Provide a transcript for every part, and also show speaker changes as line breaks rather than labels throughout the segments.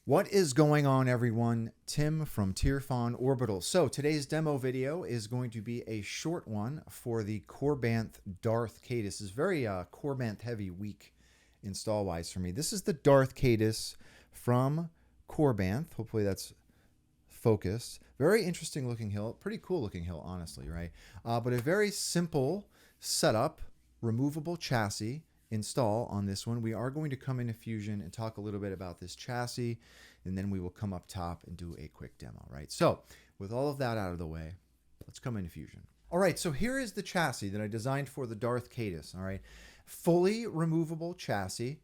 What is going on, everyone? Tim from Tirfon Orbital. So today's demo video is going to be a short one for the Korbanth Darth Caedus. It's very Korbanth heavy week install wise for me. This is the Darth Caedus from Korbanth. Hopefully that's focused. Very interesting looking hilt. Pretty cool looking hilt, honestly, right? But a very simple setup, removable chassis install on this one. We are going to come into Fusion and talk a little bit about this chassis, and then we will come up top and do a quick demo, right? So with all of that out of the way, let's come into Fusion. All right, so here is the chassis that I designed for the Darth Caedus, all right? Fully removable chassis.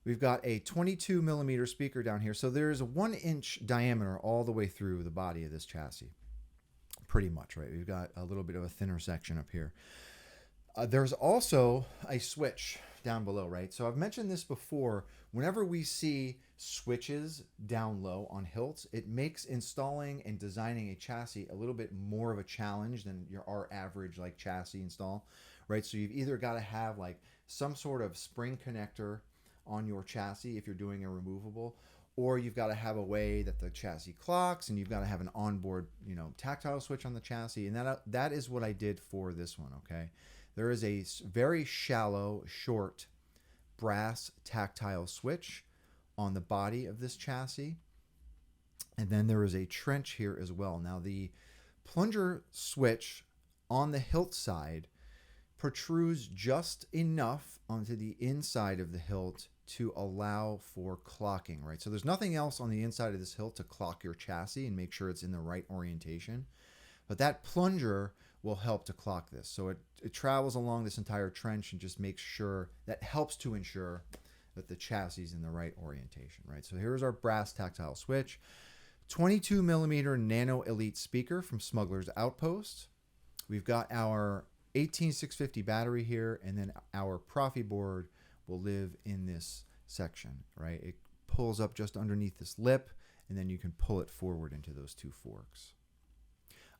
We've got a 22 millimeter speaker down here. So there's a 1-inch diameter all the way through the body of this chassis, pretty much, right? We've got a little bit of a thinner section up here. There's also a switch down below, right? So I've mentioned this before. Whenever we see switches down low on hilts, it makes installing and designing a chassis a little bit more of a challenge than our average like chassis install, right? So you've either got to have like some sort of spring connector on your chassis if you're doing a removable, or you've got to have a way that the chassis clocks, and you've got to have an onboard, tactile switch on the chassis. And that is what I did for this one, okay? There is a very shallow, short brass tactile switch on the body of this chassis. And then there is a trench here as well. Now the plunger switch on the hilt side protrudes just enough onto the inside of the hilt to allow for clocking, right? So there's nothing else on the inside of this hilt to clock your chassis and make sure it's in the right orientation. But that plunger will help to clock this. So it travels along this entire trench and just makes sure, that helps to ensure that the chassis is in the right orientation, right? So here's our brass tactile switch. 22 millimeter Nano Elite speaker from Smugglers Outpost. We've got our 18650 battery here, and then our Proffie board will live in this section, right? It pulls up just underneath this lip, and then you can pull it forward into those two forks.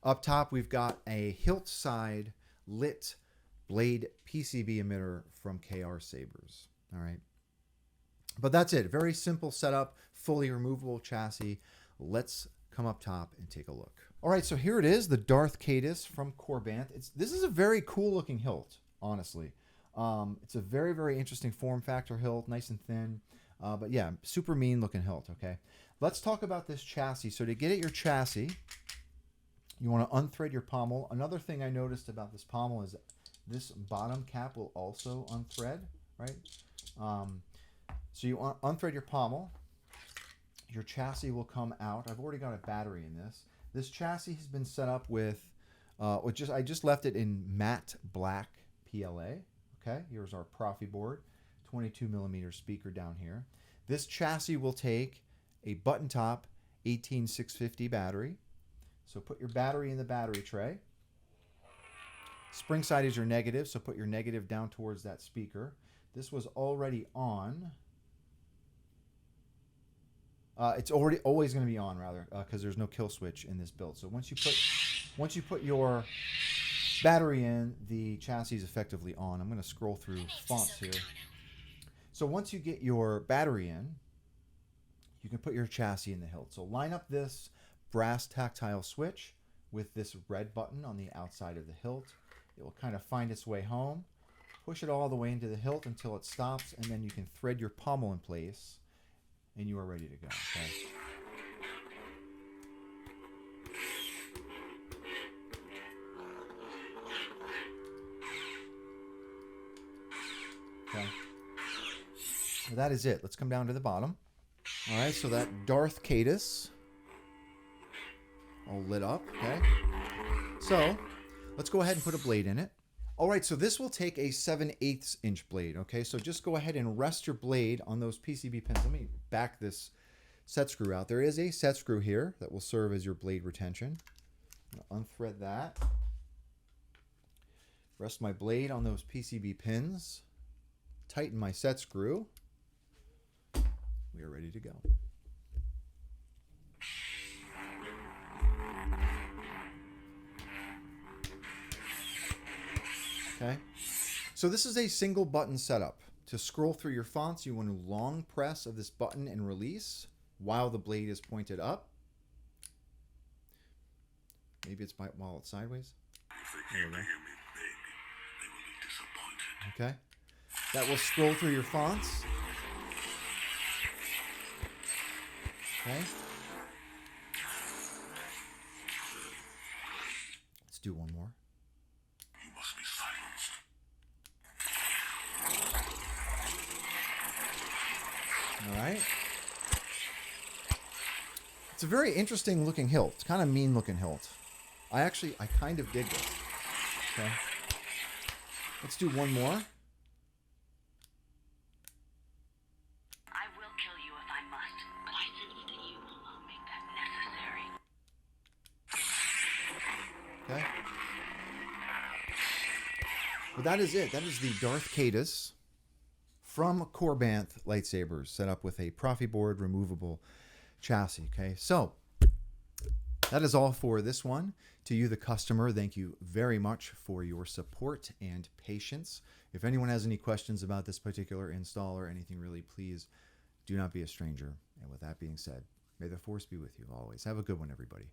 Up top, we've got a hilt side lit blade PCB emitter from KR Sabers. All right. But that's it. Very simple setup, fully removable chassis. Let's come up top and take a look. All right, so here it is, the Darth Caedus from Korbanth. This is a very cool looking hilt, honestly. It's a very, very interesting form factor hilt, nice and thin. But yeah, super mean looking hilt, okay? Let's talk about this chassis. So to get at your chassis, you want to unthread your pommel. Another thing I noticed about this pommel is this bottom cap will also unthread, right? So you unthread your pommel. Your chassis will come out. I've already got a battery in this. This chassis has been set up with, I just left it in matte black PLA. Okay, here's our Proffie board, 22 millimeter speaker down here. This chassis will take a button top 18650 battery. So put your battery in the battery tray. Spring side is your negative, so put your negative down towards that speaker. This was already on. It's always going to be on, rather, because there's no kill switch in this build. So once you put your battery in, the chassis is effectively on. I'm going to scroll through fonts here. So once you get your battery in, you can put your chassis in the hilt. So line up this brass tactile switch with this red button on the outside of the hilt. It will kind of find its way home. Push it all the way into the hilt until it stops, and then you can thread your pommel in place, and you are ready to go. Okay? Okay. So that is it. Let's come down to the bottom. All right, so that Darth Caedus all lit up, okay? So let's go ahead and put a blade in it. All right, so this will take a 7/8 inch blade, okay? So just go ahead and rest your blade on those PCB pins. Let me back this set screw out. There is a set screw here that will serve as your blade retention. I'm gonna unthread that. Rest my blade on those PCB pins. Tighten my set screw. We are ready to go. Okay, so this is a single button setup. To scroll through your fonts, you want to long press of this button and release while the blade is pointed up. Maybe it's while it's sideways. There we go. Okay. That will scroll through your fonts. Okay. Let's do one more.
You must be silenced.
All right. It's a very interesting looking hilt. It's kind of mean looking hilt. I kind of dig this. Okay. Let's do one more.
I will kill you if I must, but I sense that you alone make that necessary.
Okay. Well, that is it. That is the Darth Caedus from Korbanth lightsabers, set up with a Proffie board, removable chassis. Okay, so that is all for this one. To you, the customer, thank you very much for your support and patience. If anyone has any questions about this particular install or anything really, please do not be a stranger. And with that being said, may the Force be with you always. Have a good one, everybody.